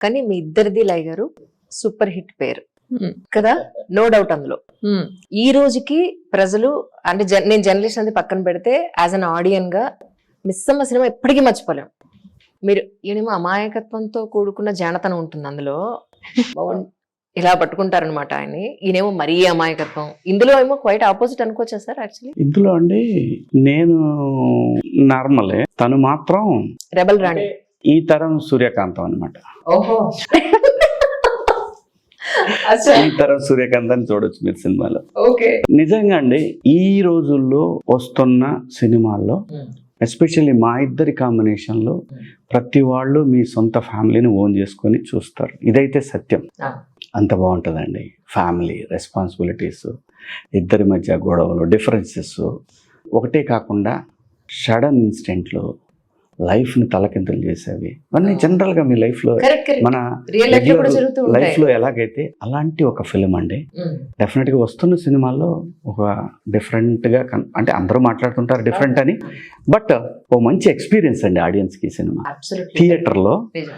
కానీ మీ ఇద్దరిది లై గారు సూపర్ హిట్ పేరు కదా, నో డౌట్ అందులో. ఈ రోజుకి ప్రజలు అంటే నేను జర్నలిస్ట్ అనేది పక్కన పెడితే యాజ్ అన్ ఆడియన్ గా మిస్సమ్మ సినిమా ఎప్పటికీ మర్చిపోలేం. మీరు ఈయనేమో అమాయకత్వంతో కూడుకున్న జానతనం ఉంటుంది అందులో, ఇలా పట్టుకుంటారనమాట ఆయన్ని. ఈయనేమో మరీ అమాయకత్వం. ఇందులో ఏమో క్వైట్ ఆపోజిట్ అనుకోవచ్చా సార్? యాక్చువల్లీ ఇందులో అండి నేను నార్మలే, తను మాత్రం రెబల్ రాణి, ఈ తరం సూర్యకాంతం అనమాట. ఓహో ఈ తరం సూర్యకాంత్ అని చూడొచ్చు మీరు సినిమాలో. ఓకే, నిజంగా అండి ఈ రోజుల్లో వస్తున్న సినిమాల్లో ఎస్పెషల్లీ మా ఇద్దరి కాంబినేషన్ లో ప్రతి వాళ్ళు మీ సొంత ఫ్యామిలీని ఓన్ చేసుకొని చూస్తారు. ఇదైతే సత్యం. అంత బాగుంటుందండి. ఫ్యామిలీ రెస్పాన్సిబిలిటీస్, ఇద్దరి మధ్య గొడవలు, డిఫరెన్సెస్ ఒకటే కాకుండా సడన్ ఇన్సిడెంట్లో లైఫ్ని తలకిందులు చేసేవి ఇవన్నీ జనరల్గా మీ లైఫ్లో మన లైఫ్లో ఎలాగైతే అలాంటి ఒక ఫిలిం అండి. డెఫినెట్గా వస్తున్న సినిమాల్లో ఒక డిఫరెంట్గా అంటే అందరూ మాట్లాడుతుంటారు డిఫరెంట్ అని, బట్ ఓ మంచి ఎక్స్పీరియన్స్ అండి ఆడియన్స్కి ఈ సినిమా థియేటర్లో.